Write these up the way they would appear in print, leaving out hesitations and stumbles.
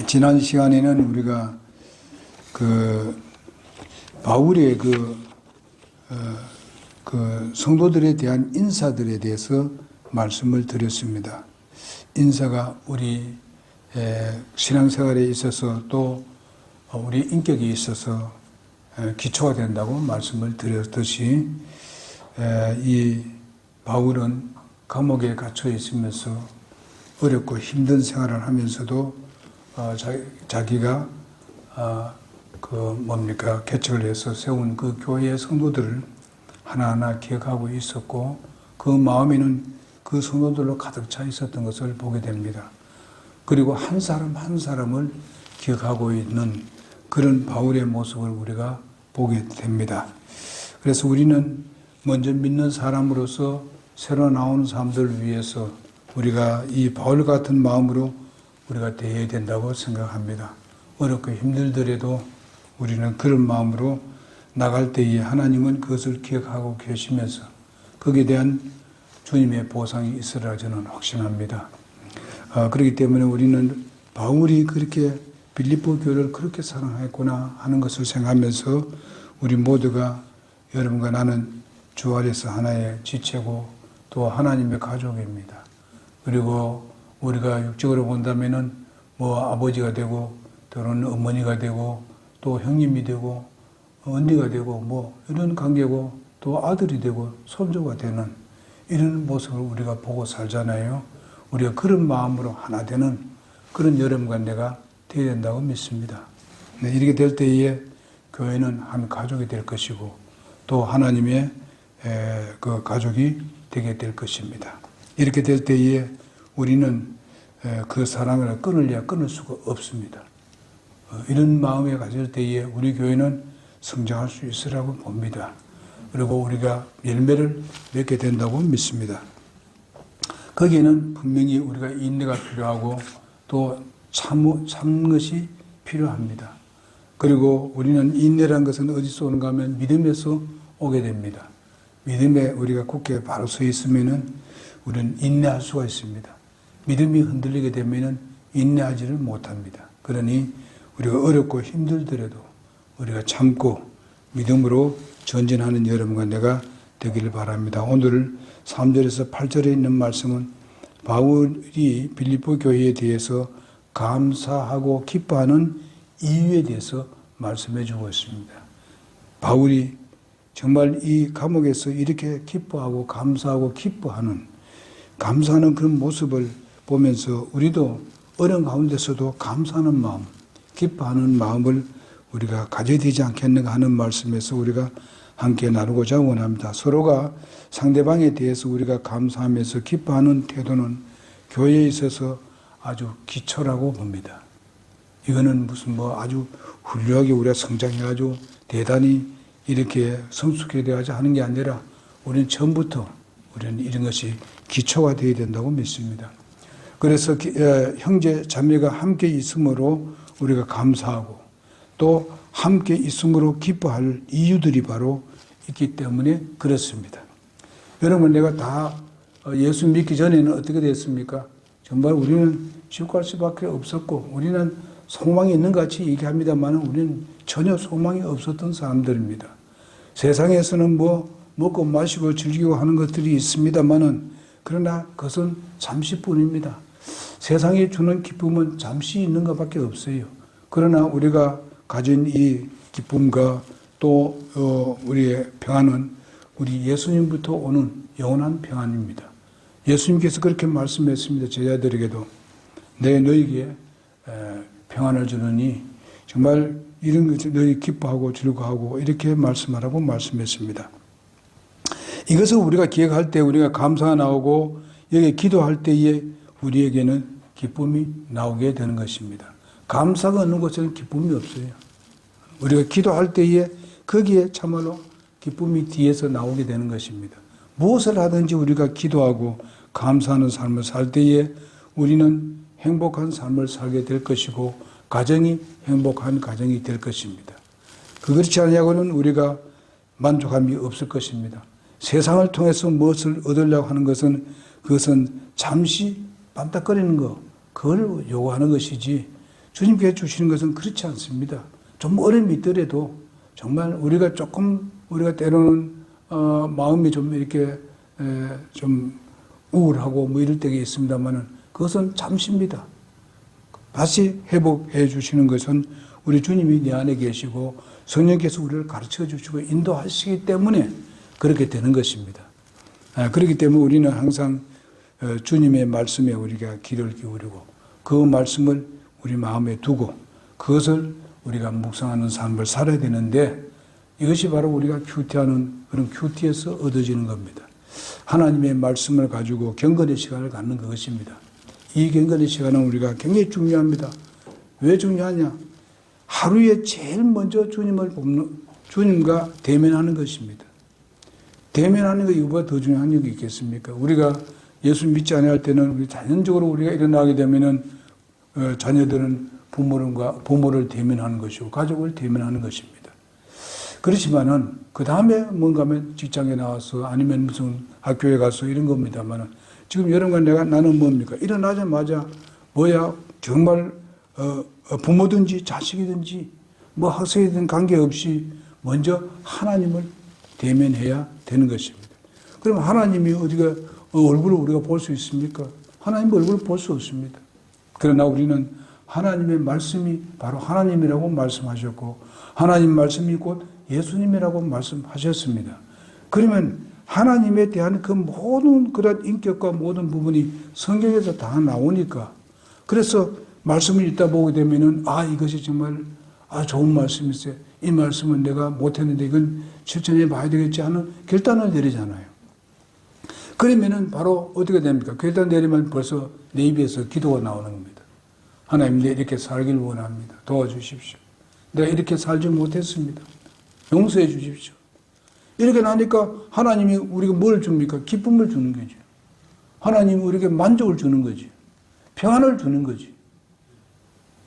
지난 시간에는 우리가 바울의 성도들에 대한 인사들에 대해서 말씀을 드렸습니다. 인사가 우리 신앙생활에 있어서 또 우리 인격에 있어서 기초가 된다고 말씀을 드렸듯이 이 바울은 감옥에 갇혀 있으면서 어렵고 힘든 생활을 하면서도 자기가 개척을 해서 세운 그 교회의 성도들을 하나하나 기억하고 있었고 그 마음에는 그 성도들로 가득 차 있었던 것을 보게 됩니다. 그리고 한 사람 한 사람을 기억하고 있는 그런 바울의 모습을 우리가 보게 됩니다. 그래서 우리는 먼저 믿는 사람으로서 새로 나오는 사람들을 위해서 우리가 이 바울 같은 마음으로 우리가 대해야 된다고 생각합니다. 어렵고 힘들더라도 우리는 그런 마음으로 나갈 때에 하나님은 그것을 기억하고 계시면서 거기에 대한 주님의 보상이 있으리라 저는 확신합니다. 그렇기 때문에 우리는 바울이 그렇게 빌립보 교회를 그렇게 사랑했구나 하는 것을 생각하면서 우리 모두가 여러분과 나는 주 아래서 하나의 지체고 또 하나님의 가족입니다. 그리고 우리가 육적으로 본다면은 아버지가 되고 또는 어머니가 되고 또 형님이 되고 언니가 되고 이런 관계고 또 아들이 되고 손주가 되는 이런 모습을 우리가 보고 살잖아요. 우리가 그런 마음으로 하나 되는 그런 여러분과 내가 되어야 된다고 믿습니다. 이렇게 될 때에 교회는 한 가족이 될 것이고 또 하나님의 그 가족이 되게 될 것입니다. 이렇게 될 때에 우리는 그 사랑을 끊을 수가 없습니다. 이런 마음에 가질 때에 우리 교회는 성장할 수 있으라고 봅니다. 그리고 우리가 열매를 맺게 된다고 믿습니다. 거기에는 분명히 우리가 인내가 필요하고 또 참는 것이 필요합니다. 그리고 우리는 인내란 것은 어디서 오는가 하면 믿음에서 오게 됩니다. 믿음에 우리가 굳게 바로 서 있으면은 우리는 인내할 수가 있습니다. 믿음이 흔들리게 되면은 인내하지를 못합니다. 그러니 우리가 어렵고 힘들더라도 우리가 참고 믿음으로 전진하는 여러분과 내가 되기를 바랍니다. 오늘 3절에서 8절에 있는 말씀은 바울이 빌립보 교회에 대해서 감사하고 기뻐하는 이유에 대해서 말씀해 주고 있습니다. 바울이 정말 이 감옥에서 이렇게 기뻐하고 감사하고 감사하는 그런 모습을 보면서 우리도 어려운 가운데서도 감사하는 마음, 기뻐하는 마음을 우리가 가져야 되지 않겠는가 하는 말씀에서 우리가 함께 나누고자 원합니다. 서로가 상대방에 대해서 우리가 감사하면서 기뻐하는 태도는 교회에 있어서 아주 기초라고 봅니다. 이거는 무슨 아주 훌륭하게 우리가 성장해가지고 대단히 이렇게 성숙해져야지 하는 게 아니라 우리는 처음부터 우리는 이런 것이 기초가 되어야 된다고 믿습니다. 그래서 형제 자매가 함께 있음으로 우리가 감사하고 또 함께 있음으로 기뻐할 이유들이 바로 있기 때문에 그렇습니다. 여러분, 내가 다 예수 믿기 전에는 어떻게 됐습니까? 정말 우리는 지옥 갈 수밖에 없었고 우리는 소망이 있는 것 같이 얘기합니다만 우리는 전혀 소망이 없었던 사람들입니다. 세상에서는 먹고 마시고 즐기고 하는 것들이 있습니다만은 그러나 그것은 잠시뿐입니다. 세상이 주는 기쁨은 잠시 있는 것밖에 없어요. 그러나 우리가 가진 이 기쁨과 또 우리의 평안은 우리 예수님부터 오는 영원한 평안입니다. 예수님께서 그렇게 말씀했습니다. 제자들에게도 내 너희에게 평안을 주느니 정말 이런 것을 너희 기뻐하고 즐거워하고 이렇게 말씀하라고 말씀했습니다. 이것을 우리가 기억할 때 우리가 감사가 나오고 여기 기도할 때에 우리에게는 기쁨이 나오게 되는 것입니다. 감사가 없는 곳에는 기쁨이 없어요. 우리가 기도할 때에 거기에 참말로 기쁨이 뒤에서 나오게 되는 것입니다. 무엇을 하든지 우리가 기도하고 감사하는 삶을 살 때에 우리는 행복한 삶을 살게 될 것이고 가정이 행복한 가정이 될 것입니다. 그렇지 않냐고는 우리가 만족함이 없을 것입니다. 세상을 통해서 무엇을 얻으려고 하는 것은 그것은 잠시 빤딱거리는 거, 그걸 요구하는 것이지 주님께서 주시는 것은 그렇지 않습니다. 좀 어려움이 있더라도 정말 우리가 때로는 마음이 좀 이렇게 좀 우울하고 뭐 이럴 때가 있습니다만은 그것은 잠시입니다. 다시 회복해 주시는 것은 우리 주님이 내 안에 계시고 성령께서 우리를 가르쳐 주시고 인도하시기 때문에 그렇게 되는 것입니다. 그렇기 때문에 우리는 항상 주님의 말씀에 우리가 귀를 기울이고 그 말씀을 우리 마음에 두고 그것을 우리가 묵상하는 삶을 살아야 되는데 이것이 바로 우리가 큐티하는 그런 큐티에서 얻어지는 겁니다. 하나님의 말씀을 가지고 경건의 시간을 갖는 그것입니다. 이 경건의 시간은 우리가 굉장히 중요합니다. 왜 중요하냐? 하루에 제일 먼저 주님과 대면하는 것입니다. 대면하는 거 이거보다 더 중요한 일이 있겠습니까? 우리가 예수 믿지 않을 때는 우리 자연적으로 우리가 일어나게 되면은 자녀들은 부모를 대면하는 것이고 가족을 대면하는 것입니다. 그렇지만은 그 다음에 뭔가 하면 직장에 나와서 아니면 무슨 학교에 가서 이런 겁니다만은 지금 여러분과 나는 뭡니까? 일어나자마자 정말 부모든지 자식이든지 뭐 학생이든 관계없이 먼저 하나님을 대면해야 되는 것입니다. 그럼 하나님이 어디가 얼굴을 우리가 볼 수 있습니까? 하나님 얼굴을 볼 수 없습니다. 그러나 우리는 하나님의 말씀이 바로 하나님이라고 말씀하셨고 하나님 말씀이 곧 예수님이라고 말씀하셨습니다. 그러면 하나님에 대한 그 모든 그런 인격과 모든 부분이 성경에서 다 나오니까 그래서 말씀을 읽다 보게 되면은 이것이 정말 좋은 말씀이세요. 이 말씀은 내가 못했는데 이건 실천해 봐야 되겠지 하는 결단을 내리잖아요. 그러면은 바로 어떻게 됩니까? 결단 내리면 벌써 내 입에서 기도가 나오는 겁니다. 하나님, 내 이렇게 살기를 원합니다. 도와주십시오. 내가 이렇게 살지 못했습니다. 용서해 주십시오. 이렇게 나니까 하나님이 우리가 뭘 줍니까? 기쁨을 주는 거죠. 하나님이 우리에게 만족을 주는 거지. 평안을 주는 거지.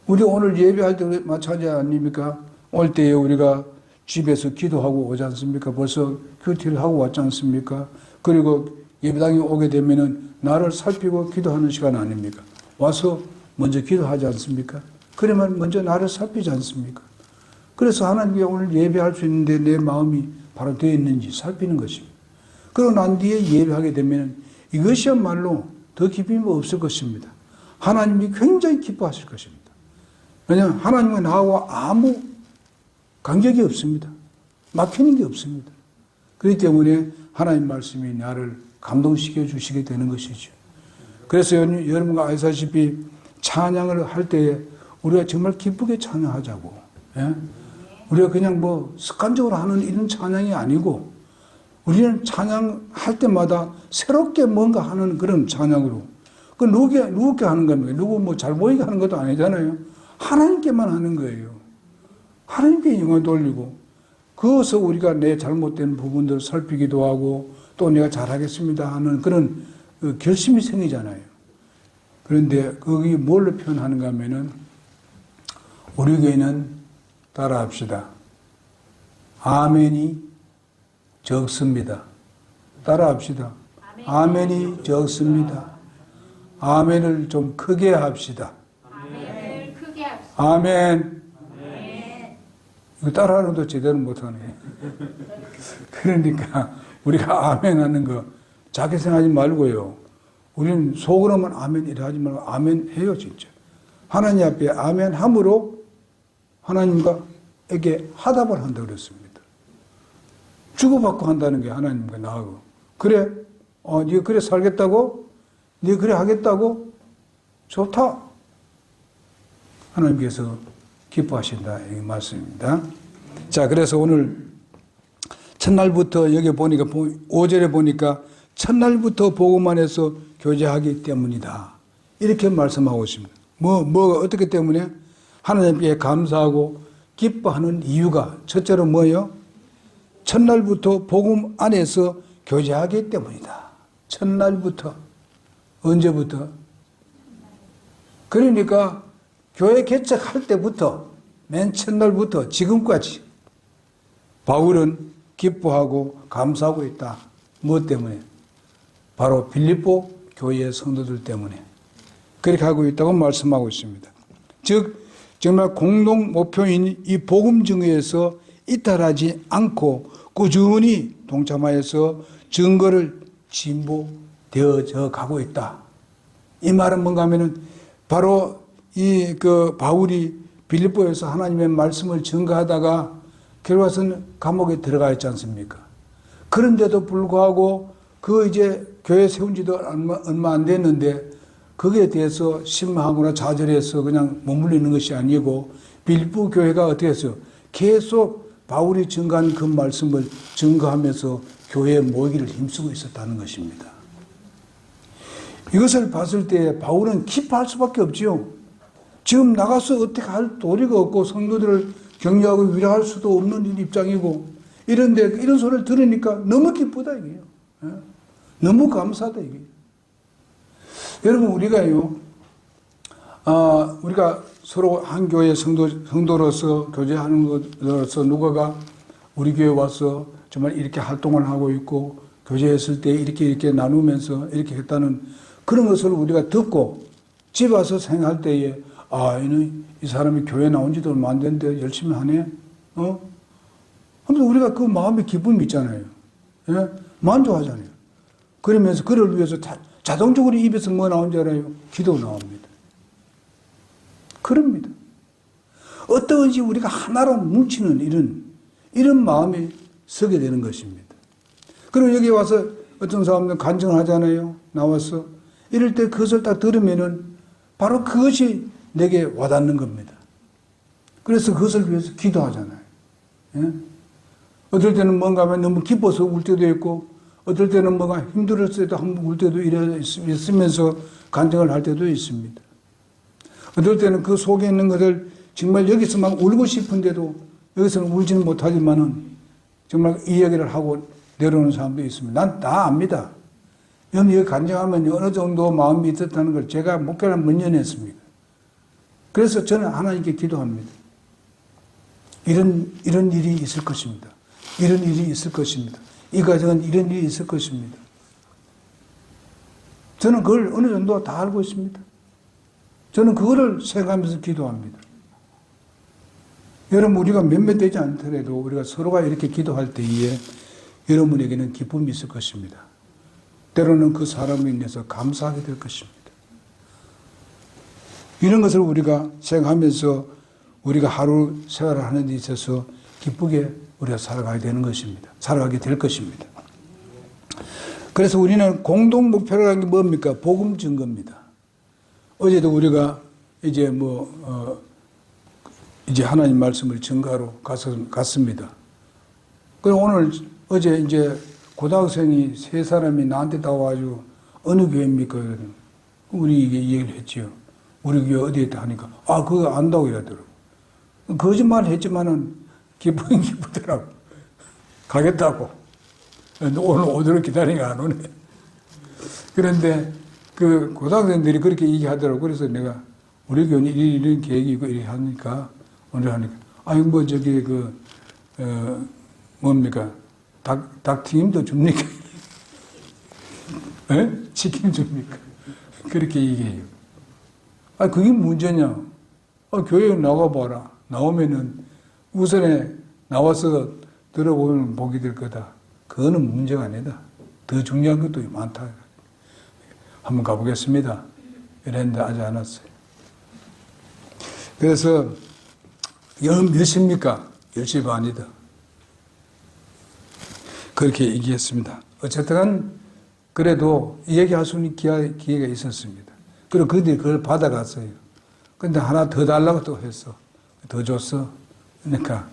우리 오늘 예배할 때 마찬가지 아닙니까? 올 때에 우리가 집에서 기도하고 오지 않습니까? 벌써 큐티를 하고 왔지 않습니까? 그리고 예배당에 오게 되면은 나를 살피고 기도하는 시간 아닙니까? 와서 먼저 기도하지 않습니까? 그러면 먼저 나를 살피지 않습니까? 그래서 하나님께 오늘 예배할 수 있는데 내 마음이 바로 되어 있는지 살피는 것입니다. 그러고 난 뒤에 예배하게 되면 이것이야말로 더 기쁨이 없을 것입니다. 하나님이 굉장히 기뻐하실 것입니다. 왜냐하면 하나님과 나하고 아무 간격이 없습니다. 막히는 게 없습니다. 그렇기 때문에 하나님 말씀이 나를 감동시켜 주시게 되는 것이죠. 그래서 여러분과 아시다시피 찬양을 할 때에 우리가 정말 기쁘게 찬양하자고. 예? 우리가 그냥 뭐 습관적으로 하는 이런 찬양이 아니고 우리는 찬양할 때마다 새롭게 뭔가 하는 그런 찬양으로. 그 누구께 하는 겁니까? 누구 뭐 잘 보이게 하는 것도 아니잖아요. 하나님께만 하는 거예요. 하나님께 영광 돌리고 그것서 우리가 내 잘못된 부분들을 살피기도 하고 또 내가 잘하겠습니다 하는 그런 결심이 생기잖아요. 그런데 거기 뭘로 표현하는가 하면은 우리 교회는 따라합시다. 아멘이 적습니다. 따라합시다. 아멘이 적습니다. 아멘을 좀 크게 합시다. 아멘을 크게 합시다. 아멘. 이거 따라하는 것도 제대로 못하네. 그러니까 우리가 아멘 하는 거 자기 생각하지 말고요. 우리는 속으로만 아멘 이래 하지 말고 아멘 해요 진짜. 하나님 앞에 아멘 함으로 하나님과 에게 화답을 한다고 그랬습니다. 주고받고 한다는 게 하나님과 나하고. 그래? 네가 그래 살겠다고? 네가 그래 하겠다고? 좋다. 하나님께서 기뻐하신다. 이 말씀입니다. 자, 그래서 오늘 첫날부터 여기 보니까 5절에 보니까 첫날부터 복음만 해서 교제하기 때문이다. 이렇게 말씀하고 있습니다. 뭐가 어떻기 때문에? 하나님께 감사하고 기뻐하는 이유가 첫째로 뭐예요? 첫날부터 복음 안에서 교제하기 때문이다. 첫날부터. 언제부터? 그러니까 교회 개척할 때부터 맨 첫날부터 지금까지 바울은 기뻐하고 감사하고 있다. 무엇 때문에? 바로 빌립보 교회의 성도들 때문에. 그렇게 하고 있다고 말씀하고 있습니다. 즉 정말 공동 목표인 이 복음 증거에서 이탈하지 않고 꾸준히 동참하여서 증거를 진보되어져 가고 있다. 이 말은 뭔가 하면은 바로 이 바울이 빌립보에서 하나님의 말씀을 증거하다가 결과선 감옥에 들어가 있지 않습니까? 그런데도 불구하고 이제 교회 세운 지도 얼마 안 됐는데 거기에 대해서 실망하거나 좌절해서 그냥 머물리는 것이 아니고 빌립보 교회가 어떻게 했어요? 계속 바울이 증거한 그 말씀을 증거하면서 교회에 모이기를 힘쓰고 있었다는 것입니다. 이것을 봤을 때 바울은 기뻐할 수밖에 없지요. 지금 나가서 어떻게 할 도리가 없고 성도들을 격려하고 위로할 수도 없는 입장이고 이런데 이런 소리를 들으니까 너무 기쁘다 이게요. 너무 감사하다 이게. 여러분 우리가요, 우리가 서로 한 교회 성도로서 교제하는 것으로서 누가가 우리 교회 와서 정말 이렇게 활동을 하고 있고 교제했을 때 이렇게 나누면서 이렇게 했다는 그런 것을 우리가 듣고 집에 와서 생각할 때에 이 사람이 교회 나온 지도 얼마 안 됐는데 열심히 하네. 하면서 우리가 그 마음의 기쁨이 있잖아요. 예? 만족하잖아요. 그러면서 그를 위해서 자동적으로 입에서 뭐 나온 줄 알아요? 기도 나옵니다. 그럽니다. 어떠한지 우리가 하나로 뭉치는 이런 마음이 서게 되는 것입니다. 그리고 여기 와서 어떤 사람들은 간증을 하잖아요. 나와서. 이럴 때 그것을 딱 들으면은 바로 그것이 내게 와닿는 겁니다. 그래서 그것을 위해서 기도하잖아요. 예? 어떨 때는 뭔가 하면 너무 기뻐서 울 때도 있고, 어떨 때는 뭔가 힘들었을 때도 한번 울 때도 있으면서 간증을 할 때도 있습니다. 어떨 때는 그 속에 있는 것을 정말 여기서 막 울고 싶은데도 여기서는 울지는 못하지만은 정말 이야기를 하고 내려오는 사람도 있습니다. 난 다 압니다. 여기 간증하면 어느 정도 마음이 있었다는 걸 제가 목회를 몇 년 했습니다. 그래서 저는 하나님께 기도합니다. 이런 일이 있을 것입니다. 이런 일이 있을 것입니다. 이 가정은 이런 일이 있을 것입니다. 저는 그걸 어느 정도 다 알고 있습니다. 저는 그거를 생각하면서 기도합니다. 여러분 우리가 몇몇 되지 않더라도 우리가 서로가 이렇게 기도할 때에 여러분에게는 기쁨이 있을 것입니다. 때로는 그 사람으로 인해서 감사하게 될 것입니다. 이런 것을 우리가 생각하면서 우리가 하루 생활을 하는 데 있어서 기쁘게 우리가 살아가게 되는 것입니다. 살아가게 될 것입니다. 그래서 우리는 공동 목표라는 게 뭡니까? 복음 증거입니다. 어제도 우리가 이제 이제 하나님 말씀을 증거하러 갔습니다. 그리고 어제 이제 고등학생이 3사람이 나한테 다 와가지고 어느 교회입니까? 우리 이게 얘기를 했지요. 우리 교회 어디에 있다 하니까 그거 안다고 이러더라고. 거짓말 했지만은 기쁘더라고. 가겠다고. 오늘 오도록 기다리니까 안 오네. 그런데 그 고등학생들이 그렇게 얘기하더라고. 그래서 내가 우리 교회는 이런 계획이 있고 이렇게 하니까 오늘 하니까 뭡니까? 닭튀김도 줍니까? 에? 치킨 줍니까? 그렇게 얘기해요. 그게 문제냐? 교회에 나가봐라. 나오면은 우선에 나와서 들어보면 복이 될 거다. 그거는 문제가 아니다. 더 중요한 것도 많다. 한번 가보겠습니다. 이랬는데 하지 않았어요. 그래서 몇 시입니까? 10시 반이다. 그렇게 얘기했습니다. 어쨌든 그래도 얘기할 수 있는 기회가 있었습니다. 그리고 그들이 그걸 받아갔어요. 근데 하나 더 달라고 또 했어. 더 줬어. 그러니까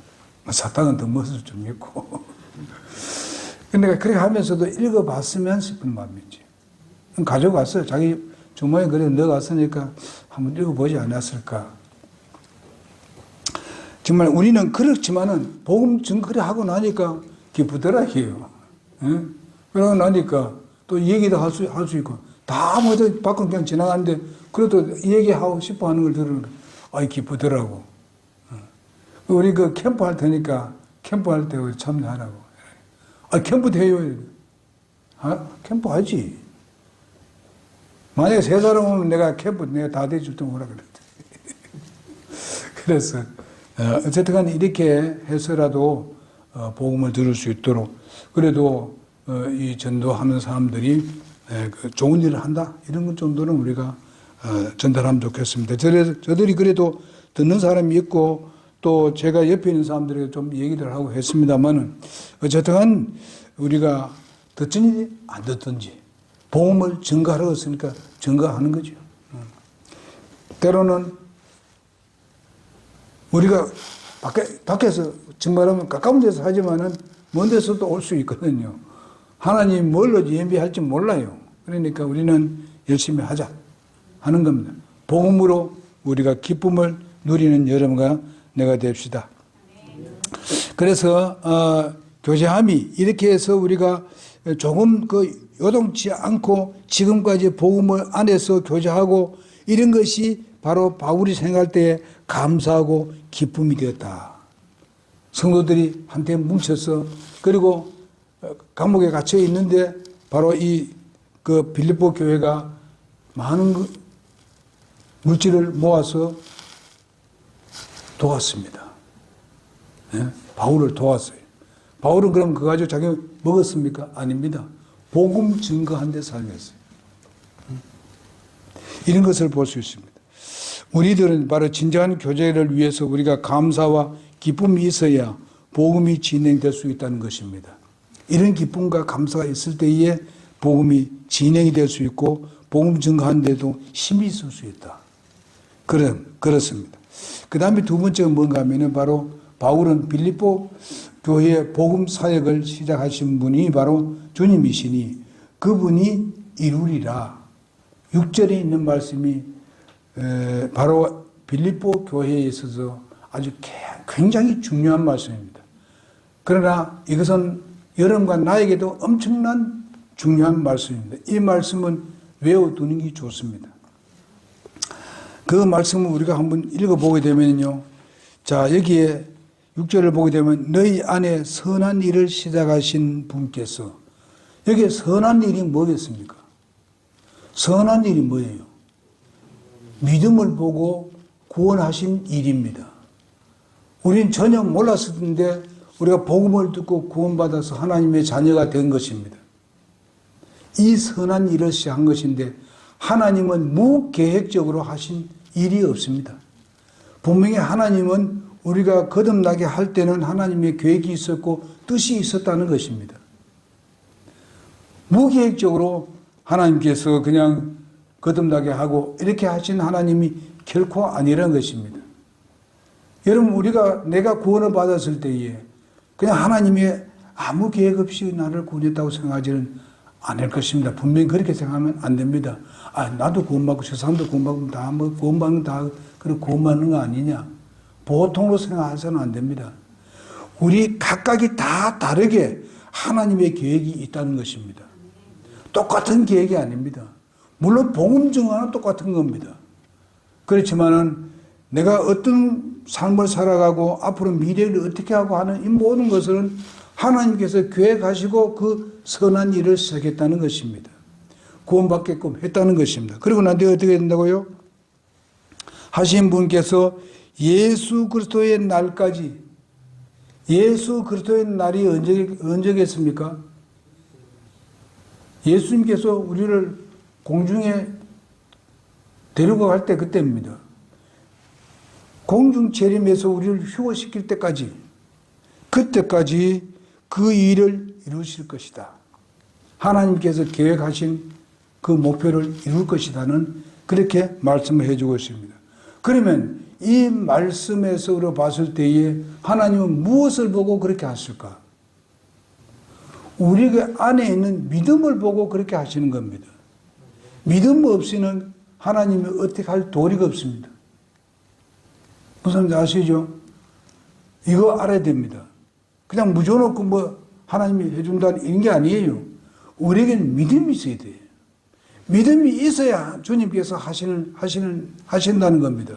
사탕은 더 먹을 좀 있고. 근데 그렇게 하면서도 읽어봤으면 싶은 마음이지. 가져갔어요. 자기 주머니에 그래 넣어갔으니까 한번 읽어보지 않았을까. 정말 우리는 그렇지만은 복음 증거를 하고 나니까 기쁘더라 해요. 그러고 나니까 또 얘기도 할 수 있고 다 모두 밖은 그냥 지나가는데 그래도 얘기하고 싶어 하는 걸 들으면 기쁘더라고. 우리 그 캠프 할 테니까 캠프 할 때 참여하라고. 캠프도 해요. 캠프 하지. 만약에 세 사람 오면 내가 캠프 내가 다 대줄 때 오라 그랬대. 그래서 어쨌든 간에 이렇게 해서라도 복음을 들을 수 있도록 그래도 이 전도하는 사람들이 그 좋은 일을 한다 이런 것 정도는 우리가 전달하면 좋겠습니다. 저들이 그래도 듣는 사람이 있고 또 제가 옆에 있는 사람들에게 좀 얘기를 하고 했습니다만은 어쨌든 우리가 듣든지 안 듣든지 복음을 증거하러 왔으니까 증거하는 거죠. 때로는 우리가 밖에서 증거하면 가까운 데서 하지만은 먼 데서도 올 수 있거든요. 하나님 뭘로 예비할지 몰라요. 그러니까 우리는 열심히 하자 하는 겁니다. 복음으로 우리가 기쁨을 누리는 여러분과 내가 됩시다. 그래서 교제함이 이렇게 해서 우리가 조금 요동치 않고 지금까지 복음을 안에서 교제하고 이런 것이 바로 바울이 생각할 때에 감사하고 기쁨이 되었다. 성도들이 한테 뭉쳐서 그리고 감옥에 갇혀 있는데 바로 그 빌립보 교회가 많은 물질을 모아서 도왔습니다. 네? 바울을 도왔어요. 바울은 그럼 그거 가지고 자기 먹었습니까? 아닙니다. 복음 증거한 데 살렸어요. 이런 것을 볼 수 있습니다. 우리들은 바로 진정한 교제를 위해서 우리가 감사와 기쁨이 있어야 복음이 진행될 수 있다는 것입니다. 이런 기쁨과 감사가 있을 때에 복음이 진행이 될 수 있고 복음 증거하는 데도 힘이 있을 수 있다. 그렇습니다. 그 다음에 두 번째가 뭔가 하면은 바로 바울은 빌립보 교회의 복음 사역을 시작하신 분이 바로 주님이시니 그분이 이루리라. 6절에 있는 말씀이 바로 빌립보 교회에 있어서 아주 굉장히 중요한 말씀입니다. 그러나 이것은 여러분과 나에게도 엄청난 중요한 말씀입니다. 이 말씀은 외워두는 게 좋습니다. 그 말씀을 우리가 한번 읽어보게 되면요. 자, 여기에 6절을 보게 되면 너희 안에 선한 일을 시작하신 분께서 여기에 선한 일이 뭐겠습니까? 선한 일이 뭐예요? 믿음을 보고 구원하신 일입니다. 우리는 전혀 몰랐었는데 우리가 복음을 듣고 구원받아서 하나님의 자녀가 된 것입니다. 이 선한 일을 시작한 것인데 하나님은 무계획적으로 하신 일이 없습니다. 분명히 하나님은 우리가 거듭나게 할 때는 하나님의 계획이 있었고 뜻이 있었다는 것입니다. 무계획적으로 하나님께서 그냥 거듭나게 하고 이렇게 하신 하나님이 결코 아니라는 것입니다. 여러분 내가 구원을 받았을 때에 그냥 하나님이 아무 계획 없이 나를 구원했다고 생각하지는 않을 것입니다. 분명히 그렇게 생각하면 안 됩니다. 나도 구원받고 저 사람도 구원받고 다 구원받는 다 그런 구원받는 거 아니냐. 보통으로 생각해서는 안 됩니다. 우리 각각이 다 다르게 하나님의 계획이 있다는 것입니다. 똑같은 계획이 아닙니다. 물론 복음 증거는 똑같은 겁니다. 그렇지만은 내가 어떤 삶을 살아가고 앞으로 미래를 어떻게 하고 하는 이 모든 것은 하나님께서 계획하시고 그 선한 일을 시작했다는 것입니다. 구원받게끔 했다는 것입니다. 그리고 난 뒤에 어떻게 된다고요? 하신 분께서 예수 그리스도의 날까지 예수 그리스도의 날이 언제겠습니까? 예수님께서 우리를 공중에 데리고 갈 때 그때입니다. 공중 재림에서 우리를 휴거시킬 때까지 그때까지 그 일을 이루실 것이다. 하나님께서 계획하신 그 목표를 이룰 것이다는 그렇게 말씀을 해주고 있습니다. 그러면 이 말씀에서 우리가 봤을 때에 하나님은 무엇을 보고 그렇게 하실까? 우리 안에 있는 믿음을 보고 그렇게 하시는 겁니다. 믿음 없이는 하나님이 어떻게 할 도리가 없습니다. 무슨 아시죠? 이거 알아야 됩니다. 그냥 무조건 하나님이 해준다는 이런 게 아니에요. 우리에게는 믿음이 있어야 돼요. 믿음이 있어야 주님께서 하신다는 겁니다.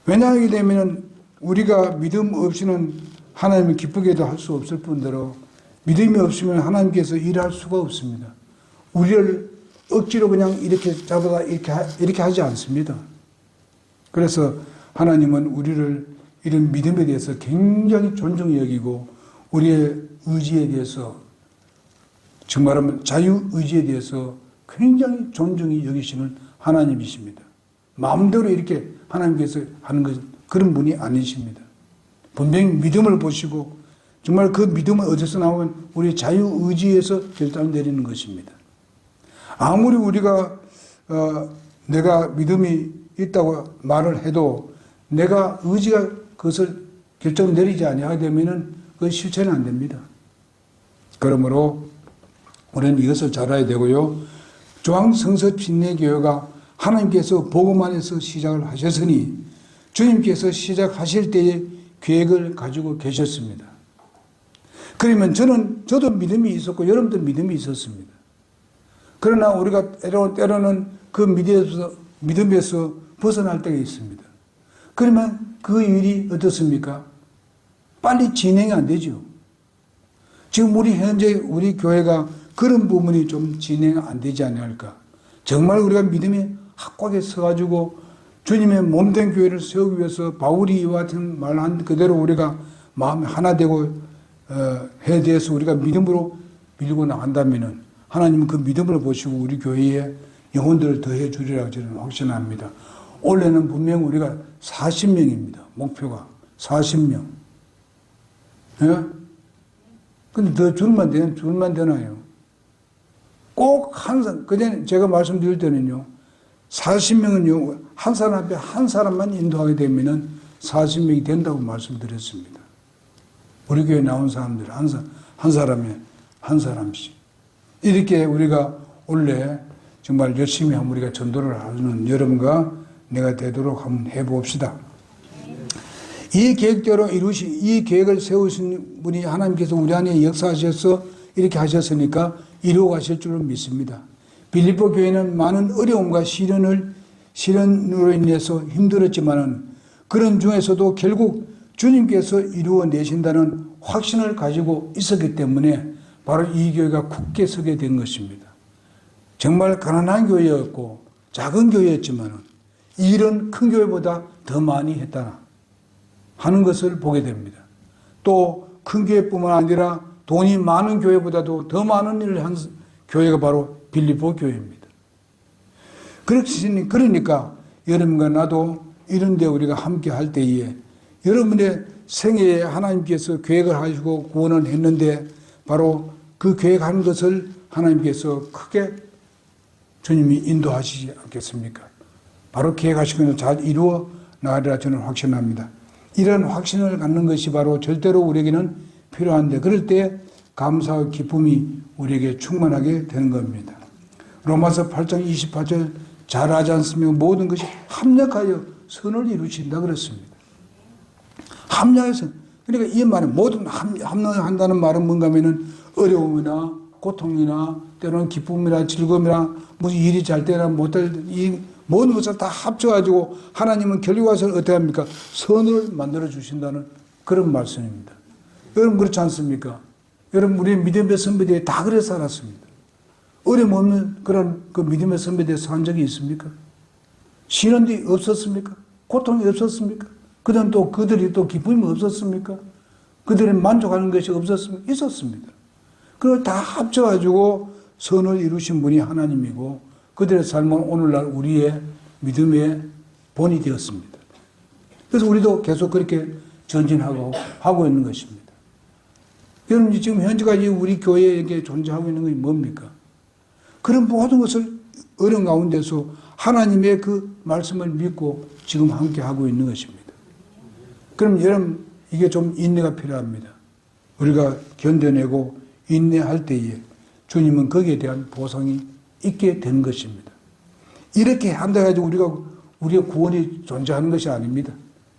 왜냐하게 되면 우리가 믿음 없이는 하나님을 기쁘게도 할 수 없을 뿐더러 믿음이 없으면 하나님께서 일할 수가 없습니다. 우리를 억지로 그냥 이렇게 잡아다 이렇게 하지 않습니다. 그래서 하나님은 우리를 이런 믿음에 대해서 굉장히 존중히 여기고 우리의 의지에 대해서 정말하면 자유의지에 대해서 굉장히 존중히 여기시는 하나님이십니다. 마음대로 이렇게 하나님께서 하는 것 그런 분이 아니십니다. 분명히 믿음을 보시고 정말 그 믿음은 어디서 나오면 우리 자유의지에서 결단을 내리는 것입니다. 아무리 우리가 내가 믿음이 있다고 말을 해도 내가 의지가 그것을 결정을 내리지 아니하게 되면은 그 실천이 안 됩니다. 그러므로 우리는 이것을 잘 알아야 되고요. 중앙성서 침례교회가 하나님께서 복음 안에서 시작을 하셨으니 주님께서 시작하실 때의 계획을 가지고 계셨습니다. 그러면 저도 믿음이 있었고 여러분도 믿음이 있었습니다. 그러나 우리가 때로는 그 믿음에서 벗어날 때가 있습니다. 그러면 그 일이 어떻습니까? 빨리 진행이 안 되죠. 지금 현재 우리 교회가 그런 부분이 좀 진행 안 되지 않을까. 정말 우리가 믿음에 확고하게 서가지고 주님의 몸된 교회를 세우기 위해서 바울이 이와 같은 말한 그대로 우리가 마음이 하나 되고 해에 대해서 우리가 믿음으로 밀고 나간다면은 하나님은 그 믿음을 보시고 우리 교회에 영혼들을 더해 주리라고 저는 확신합니다. 올해는 분명 우리가 40명입니다. 목표가 40명. 예? 근데 더 줄만 되나요? 꼭 그냥 제가 말씀드릴 때는요, 40명은요, 한 사람 앞에 한 사람만 인도하게 되면은 40명이 된다고 말씀드렸습니다. 우리 교회 나온 사람들, 한 사람에 한 사람씩. 이렇게 우리가 원래 정말 열심히 한번 우리가 전도를 하는 여러분과 내가 되도록 한번 해봅시다. 이 계획대로 이 계획을 세우신 분이 하나님께서 우리 안에 역사하셔서 이렇게 하셨으니까 이루어 가실 줄을 믿습니다. 빌립보 교회는 많은 어려움과 시련으로 인해서 힘들었지만은 그런 중에서도 결국 주님께서 이루어 내신다는 확신을 가지고 있었기 때문에 바로 이 교회가 굳게 서게 된 것입니다. 정말 가난한 교회였고 작은 교회였지만은 일은 큰 교회보다 더 많이 했다나 하는 것을 보게 됩니다. 또 큰 교회뿐만 아니라 돈이 많은 교회보다도 더 많은 일을 한 교회가 바로 빌립보 교회입니다. 그러니까 여러분과 나도 이런 데 우리가 함께 할 때에 여러분의 생애에 하나님께서 계획을 하시고 구원을 했는데 바로 그 계획한 것을 하나님께서 크게 주님이 인도하시지 않겠습니까? 바로 계획하신 것을 잘 이루어 나가리라 저는 확신합니다. 이런 확신을 갖는 것이 바로 절대로 우리에게는 필요한데 그럴 때 감사와 기쁨이 우리에게 충만하게 되는 겁니다. 로마서 8장 28절 잘하지 않으며 모든 것이 합력하여 선을 이루신다 그랬습니다. 합력해서 그러니까 이 말은 모든 합력한다는 말은 뭔가 하면은 어려움이나 고통이나 때로는 기쁨이나 즐거움이나 무슨 일이 잘 되나 못할 이 모든 것을 다 합쳐가지고 하나님은 결과적으로 어떻게 합니까? 선을 만들어 주신다는 그런 말씀입니다. 여러분 그렇지 않습니까? 여러분 우리 믿음의 선배들이 다 그래 살았습니다. 어려움 없는 그런 그 믿음의 선배들이 산 적이 있습니까? 시련이 없었습니까? 고통이 없었습니까? 그다음 또 그들이 또 기쁨이 없었습니까? 그들이 만족하는 것이 없었습니까? 있었습니다. 그걸 다 합쳐가지고 선을 이루신 분이 하나님이고 그들의 삶은 오늘날 우리의 믿음의 본이 되었습니다. 그래서 우리도 계속 그렇게 전진하고 하고 있는 것입니다. 여러분 지금 현재까지 우리 교회에게 존재하고 있는 것이 뭡니까? 그런 모든 것을 어려운 가운데서 하나님의 그 말씀을 믿고 지금 함께 하고 있는 것입니다. 그럼 여러분 이게 좀 인내가 필요합니다. 우리가 견뎌내고 인내할 때에 주님은 거기에 대한 보상이 있게 되는 것입니다. 이렇게 한다 해가지고 우리의 구원이 존재하는 것이 아닙니다.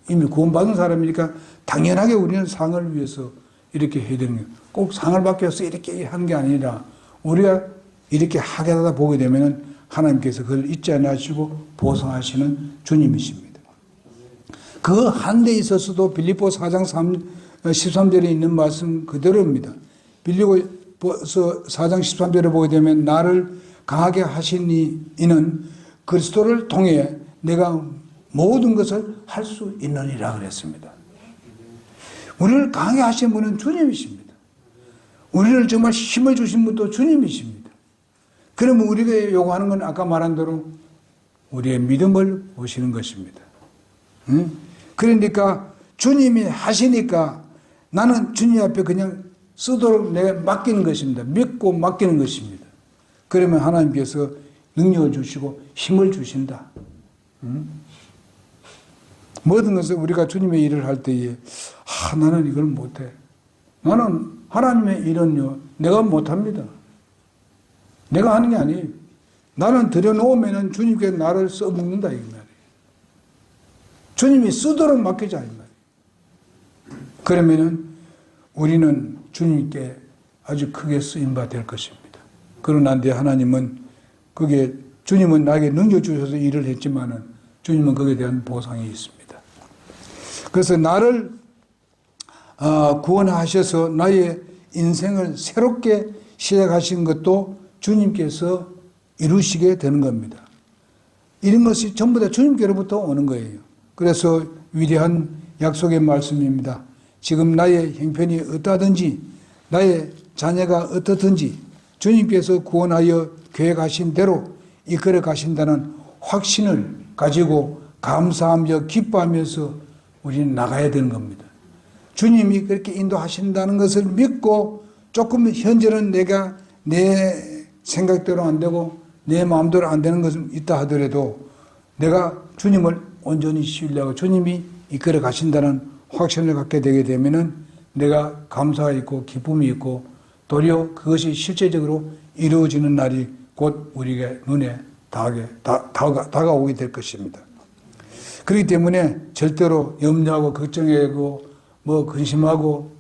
이미 구원받은 사람이니까 당연하게 우리는 상을 위해서 이렇게 해야 되는 거예요. 꼭 상을 받기 위해서 이렇게 하는 게 아니라 우리가 이렇게 하게 하다 보게 되면 하나님께서 그걸 잊지 않으시고 보상하시는 주님이십니다. 그 한 데 있어서도 빌립보 4장 13절에 있는 말씀 그대로입니다. 빌립보서 4장 13절에 보게 되면 나를 강하게 하시니 이는 그리스도를 통해 내가 모든 것을 할 수 있느니라 그랬습니다. 우리를 강하게 하신 분은 주님이십니다. 우리를 정말 힘을 주신 분도 주님이십니다. 그러면 우리가 요구하는 건 아까 말한 대로 우리의 믿음을 보시는 것입니다. 그러니까 주님이 하시니까 나는 주님 앞에 그냥 쓰도록 내가 맡기는 것입니다. 믿고 맡기는 것입니다. 그러면 하나님께서 능력을 주시고 힘을 주신다. 모든 것을 우리가 주님의 일을 할 때에 나는 이걸 못해. 나는 하나님의 일은요 내가 못합니다. 내가 하는 게 아니에요. 나는 들여놓으면 주님께 나를 써먹는다 이 말이에요. 주님이 쓰도록 맡기자 이 말이에요. 그러면은 우리는 주님께 아주 크게 쓰임받아 될 것입니다. 그러나 하나님은 그게 주님은 나에게 능력 주셔서 일을 했지만은 주님은 거기에 대한 보상이 있습니다. 그래서 나를 구원하셔서 나의 인생을 새롭게 시작하신 것도 주님께서 이루시게 되는 겁니다. 이런 것이 전부 다 주님께로부터 오는 거예요. 그래서 위대한 약속의 말씀입니다. 지금 나의 형편이 어떠하든지 나의 자녀가 어떻든지 주님께서 구원하여 계획하신 대로 이끌어 가신다는 확신을 가지고 감사하며 기뻐하면서 우리는 나가야 되는 겁니다. 주님이 그렇게 인도하신다는 것을 믿고 조금 현재는 내가 내 생각대로 안 되고 내 마음대로 안 되는 것은 있다 하더라도 내가 주님을 온전히 신뢰하고 주님이 이끌어 가신다는 확신을 갖게 되게 되면은 내가 감사가 있고 기쁨이 있고 도리어 그것이 실제적으로 이루어지는 날이 곧 우리의 눈에 다가오게 될 것입니다. 그렇기 때문에 절대로 염려하고 걱정하고 근심하고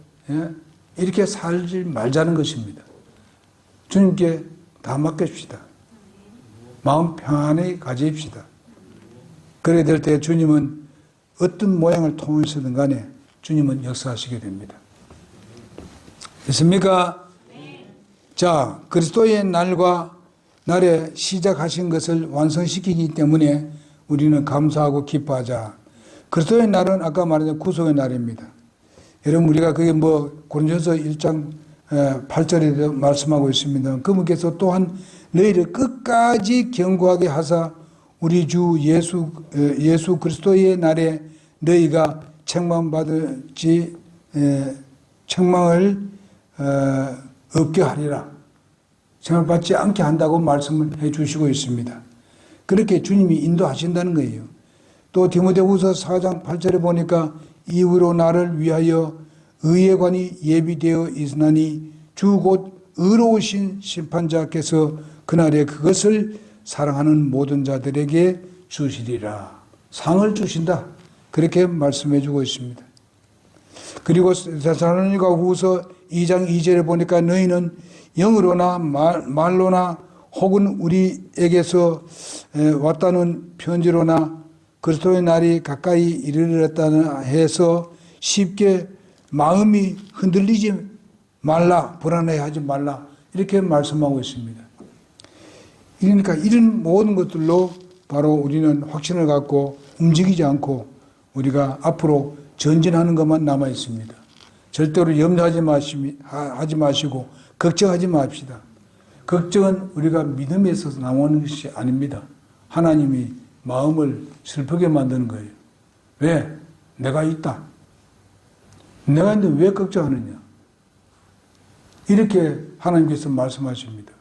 이렇게 살지 말자는 것입니다. 주님께 다 맡깁시다. 마음 평안히 가집시다. 그래야 될 때 주님은 어떤 모양을 통해서든 간에 주님은 역사하시게 됩니다. 됐습니까? 네. 자, 그리스도의 날과 날에 시작하신 것을 완성시키기 때문에 우리는 감사하고 기뻐하자. 그리스도의 날은 아까 말한 구속의 날입니다. 여러분 우리가 그게 고린도전서 1장 8절에도 말씀하고 있습니다. 그분께서 또한 너희를 끝까지 견고하게 하사 우리 주 예수 그리스도의 날에 너희가 책망받을지 책망을 없게 하리라. 책망받지 않게 한다고 말씀을 해 주시고 있습니다. 그렇게 주님이 인도하신다는 거예요. 또 디모데후서 4장 8절에 보니까 이후로 나를 위하여 의의 관이 예비되어 있으나니 주 곧 의로우신 심판자께서 그날에 그것을 사랑하는 모든 자들에게 주시리라. 상을 주신다. 그렇게 말씀해 주고 있습니다. 그리고 데살로니가 후서 2장 2절에 보니까 너희는 영으로나 말로나 혹은 우리에게서 왔다는 편지로나 그리스도의 날이 가까이 이르렀다는 해서 쉽게 마음이 흔들리지 말라, 불안해하지 말라 이렇게 말씀하고 있습니다. 그러니까 이런 모든 것들로 바로 우리는 확신을 갖고 움직이지 않고 우리가 앞으로 전진하는 것만 남아 있습니다. 절대로 염려하지 마시고 걱정하지 맙시다. 걱정은 우리가 믿음에 있어서 나오는 것이 아닙니다. 하나님이 마음을 슬프게 만드는 거예요. 왜? 내가 있다. 내가 있는데 왜 걱정하느냐? 이렇게 하나님께서 말씀하십니다.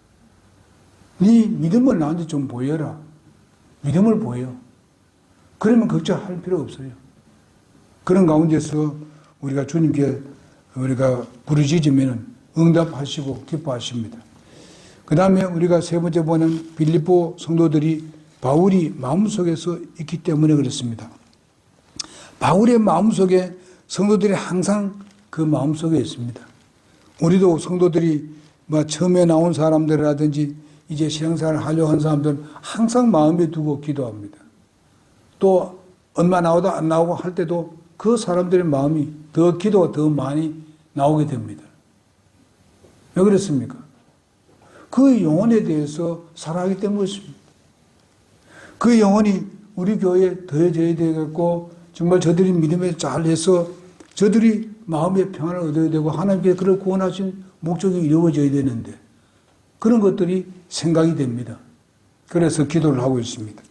네 믿음을 나한테 좀 보여라. 믿음을 보여. 그러면 걱정할 필요 없어요. 그런 가운데서 우리가 주님께 우리가 부르짖으면 응답하시고 기뻐하십니다. 그 다음에 우리가 세 번째 보는 빌립보 성도들이 바울이 마음속에서 있기 때문에 그렇습니다. 바울의 마음속에 성도들이 항상 그 마음속에 있습니다. 우리도 성도들이 처음에 나온 사람들이라든지 이제 신앙생활을 하려고 하는 사람들은 항상 마음에 두고 기도합니다. 또 얼마 나오다 안 나오고 할 때도 그 사람들의 마음이 기도가 더 많이 나오게 됩니다. 왜 그렇습니까? 그 영혼에 대해서 사랑하기 때문에 그렇습니다. 그 영혼이 우리 교회에 더해져야 되겠고 정말 저들이 믿음에 잘해서 저들이 마음의 평안을 얻어야 되고 하나님께 그를 구원하신 목적이 이루어져야 되는데 그런 것들이 생각이 됩니다. 그래서 기도를 하고 있습니다.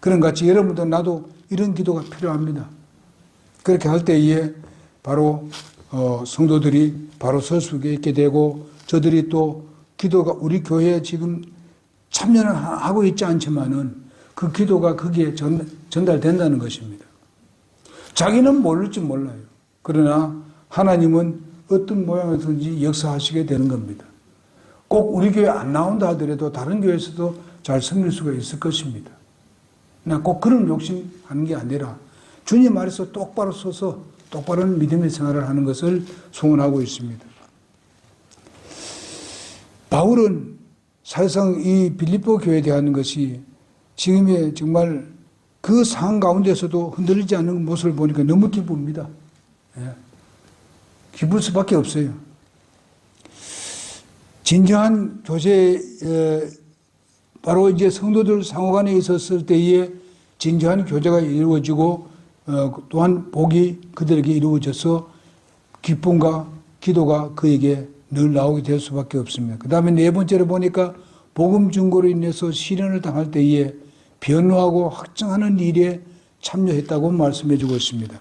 그런 같이 여러분도 나도 이런 기도가 필요합니다. 그렇게 할 때에 바로 성도들이 바로 설 수 있게 되고 저들이 또 기도가 우리 교회에 지금 참여는 하고 있지 않지만은 그 기도가 거기에 전달된다는 것입니다. 자기는 모를지 몰라요. 그러나 하나님은 어떤 모양이든지 역사하시게 되는 겁니다. 꼭 우리 교회 안 나온다 하더라도 다른 교회에서도 잘 섬길 수가 있을 것입니다. 꼭 그런 욕심하는 게 아니라 주님 말에서 똑바로 서서 똑바른 믿음의 생활을 하는 것을 소원하고 있습니다. 바울은 사실상 이 빌립보 교회에 대한 것이 지금의 정말 그 상황 가운데서도 흔들리지 않는 모습을 보니까 너무 기쁩니다. 예. 기쁠 수밖에 없어요. 진정한 교제, 바로 이제 성도들 상호간에 있었을 때에 진정한 교제가 이루어지고 또한 복이 그들에게 이루어져서 기쁨과 기도가 그에게 늘 나오게 될 수밖에 없습니다. 그 다음에 네 번째로 보니까 복음 증거로 인해서 시련을 당할 때에 변호하고 확증하는 일에 참여했다고 말씀해 주고 있습니다.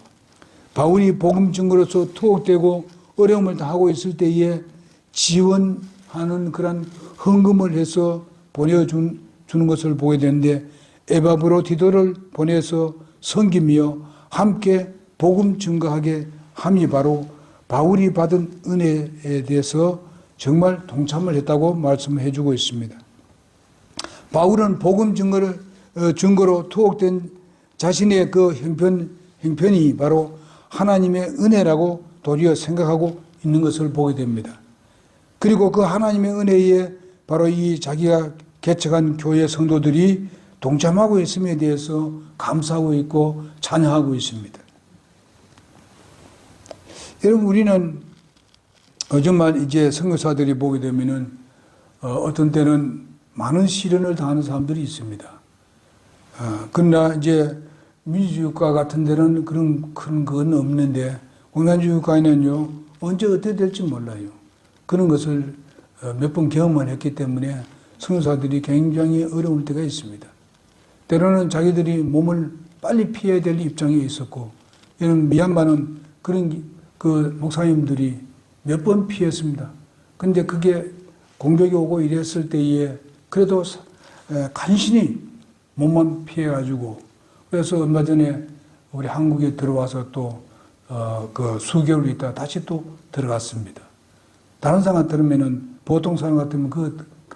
바울이 복음 증거로서 투옥되고 어려움을 당하고 있을 때에 지원하는 그런 헌금을 해서 보내주는 것을 보게 되는데 에바브로디도를 보내서 섬기며 함께 복음 증거하게 함이 바로 바울이 받은 은혜에 대해서 정말 동참을 했다고 말씀해 주고 있습니다. 바울은 복음 증거로 투옥된 자신의 그 형편이 바로 하나님의 은혜라고 도리어 생각하고 있는 것을 보게 됩니다. 그리고 그 하나님의 은혜에 바로 이 자기가 개척한 교회 성도들이 동참하고 있음에 대해서 감사하고 있고 찬양하고 있습니다. 여러분, 우리는 정말 이제 선교사들이 보게 되면은 어떤 때는 많은 시련을 당하는 사람들이 있습니다. 그러나 이제 민주주의국가 같은 데는 그런 건 없는데 공산주의국가에는요 언제 어떻게 될지 몰라요. 그런 것을 몇 번 경험을 했기 때문에 선교사들이 굉장히 어려울 때가 있습니다. 때로는 자기들이 몸을 빨리 피해야 될 입장에 있었고, 이런 미얀마는 그런 그 목사님들이 몇 번 피했습니다. 근데 그게 공격이 오고 이랬을 때에 그래도 간신히 몸만 피해가지고, 그래서 얼마 전에 우리 한국에 들어와서 또 그 수개월 있다가 다시 또 들어갔습니다. 다른 사람 같으면은 보통 사람 같으면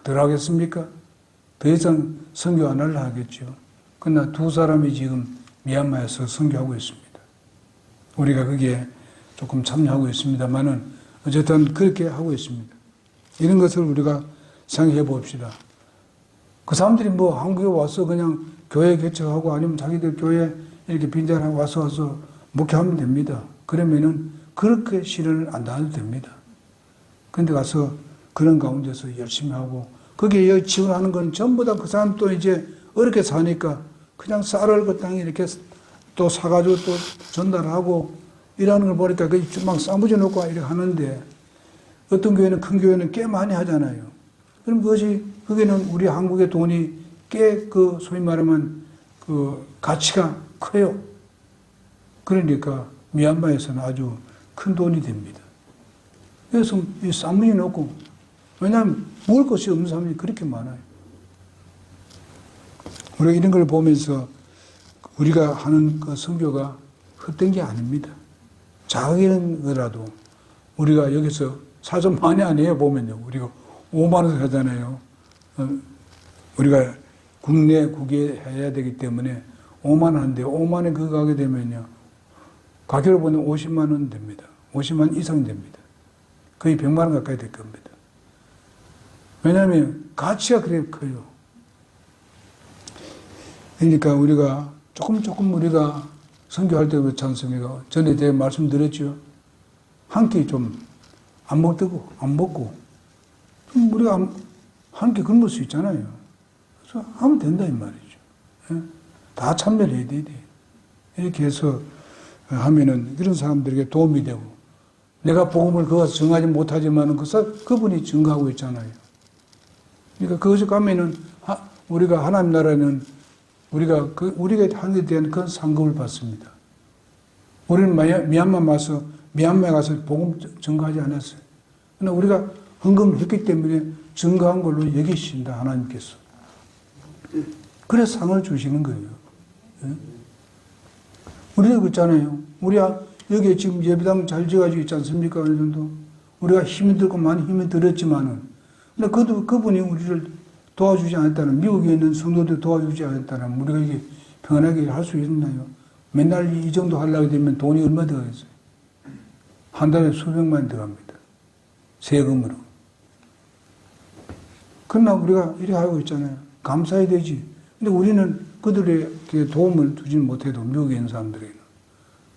들어가겠습니까? 더 이상 선교 안 하려 하겠죠. 그러나 두 사람이 지금 미얀마에서 선교하고 있습니다. 우리가 거기에 조금 참여하고 있습니다만은 어쨌든 그렇게 하고 있습니다. 이런 것을 우리가 생각해 봅시다. 그 사람들이 뭐 한국에 와서 그냥 교회 개척하고 아니면 자기들 교회 이렇게 빈자리하고 와서 목회하면 됩니다. 그러면은 그렇게 시련을 안 당해도 됩니다. 그런데 가서 그런 가운데서 열심히 하고 거기에 지원하는 건 전부 다 그 사람 또 이제 어렵게 사니까 그냥 쌀을 그 땅에 이렇게 또 사가지고 또 전달하고 이러는 걸 보니까 막 싸무져 놓고 이렇게 하는데 어떤 교회는 큰 교회는 꽤 많이 하잖아요. 그럼 거기는 우리 한국의 돈이 꽤 소위 말하면 가치가 커요. 그러니까 미얀마에서는 아주 큰 돈이 됩니다. 그래서 싸무져 놓고 왜냐하면 먹을 것이 없는 사람이 그렇게 많아요. 우리가 이런 걸 보면서 우리가 하는 그 선교가 헛된 게 아닙니다. 작은 거라도 우리가 여기서 사전 많이 안 해요. 보면요. 우리가 5만 원 하잖아요. 우리가 국외 해야 되기 때문에 5만 원 하는데 5만 원 그거 하게 되면요. 가격으로 보면 50만 원 됩니다. 50만 원 이상 됩니다. 거의 100만 원 가까이 될 겁니다. 왜냐하면 가치가 그렇게 커요. 그러니까 우리가 조금 우리가 선교할 때 그렇지 않습니까? 전에 제가 말씀드렸죠. 한 끼 좀 안 먹고 좀 우리가 함께 굶을 수 있잖아요. 그래서 하면 된다 이 말이죠. 예? 다 참여를 해야 돼. 이렇게 해서 하면은 그런 사람들에게 도움이 되고, 내가 복음을 그것을 증하지 못하지만은 그분이 증가하고 있잖아요. 그러니까 그것을 가면은 우리가 하나님 나라는 우리가 하는 데 대한 그런 상급을 받습니다. 우리는 미얀마에 가서 복음 증가하지 않았어요. 그러나 우리가 헌금을 했기 때문에 증가한 걸로 여기신다, 하나님께서. 그래서 상을 주시는 거예요. 예? 우리도 그렇잖아요. 우리가 여기 지금 예배당 잘 지어가지고 있지 않습니까? 어느 정도. 우리가 힘이 들고 많이 힘이 들었지만은, 근데 그분이 우리를 도와주지 않았다면, 미국에 있는 성도들 도와주지 않았다면, 우리가 이게 평안하게 할 수 있나요? 맨날 이 정도 하려고 되면 돈이 얼마 들어가겠어요? 한 달에 수백만 들어갑니다. 세금으로. 그러나 우리가 이렇게 하고 있잖아요. 감사해야 되지. 근데 우리는 그들에게 도움을 주지는 못해도, 미국에 있는 사람들에게는.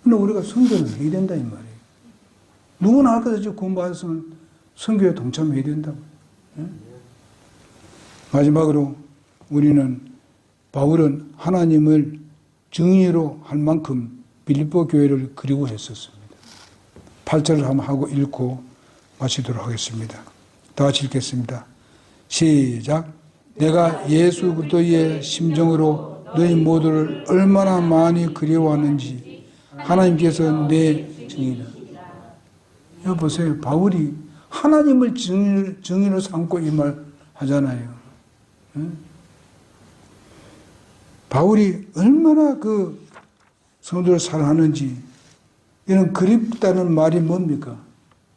근데 우리가 선교는 해야 된다, 이 말이에요. 누구나 할 것같이 구원받았으면 선교에 동참해야 된다고. 예? 마지막으로 바울은 하나님을 정의로 할 만큼 빌립보 교회를 그리워 했었습니다. 8절을 한번 하고 읽고 마치도록 하겠습니다. 다 같이 읽겠습니다. 시작. 내가 예수 그리스도의 심정으로 너희 모두를 얼마나 많이 그리워하는지 하나님께서 내 증인이라. 여보세요. 바울이 하나님을 증인으로 삼고 이 말 하잖아요. 바울이 얼마나 그 성도를 사랑하는지, 이런 그립다는 말이 뭡니까?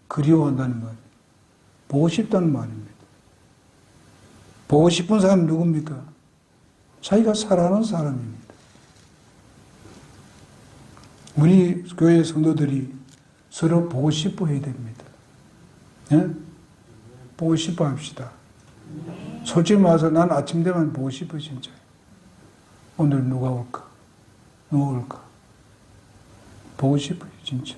그리워한다는 말. 보고 싶다는 말입니다. 보고 싶은 사람이 누굽니까? 자기가 사랑하는 사람입니다. 우리 교회 성도들이 서로 보고 싶어 해야 됩니다. 예? 보고 싶어 합시다. 솔직히 말해서 난 아침 되면 보고 싶어, 진짜. 오늘 누가 올까? 누가 올까? 보고 싶어요, 진짜.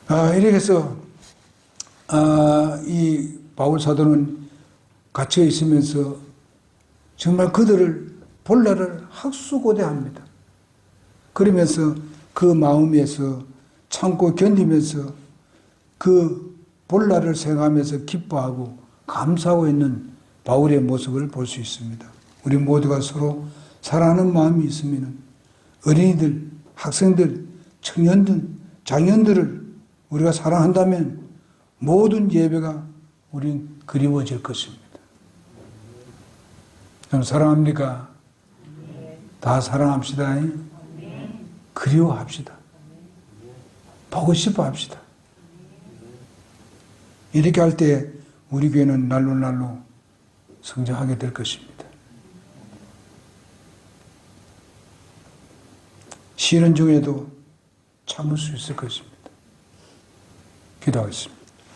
이렇게 해서, 이 바울 사도는 갇혀 있으면서 정말 그들을 본래를 학수고대합니다. 그러면서 그 마음에서 참고 견디면서 그 본래를 생각하면서 기뻐하고 감사하고 있는 바울의 모습을 볼 수 있습니다. 우리 모두가 서로 사랑하는 마음이 있으면 어린이들, 학생들, 청년들, 장년들을 우리가 사랑한다면 모든 예배가 우린 그리워질 것입니다. 그럼 사랑합니까? 다 사랑합시다. 그리워합시다. 보고 싶어 합시다. 이렇게 할 때 우리 교회는 날로 성장하게 될 것입니다. 시련 중에도 참을 수 있을 것입니다. 기도하겠습니다.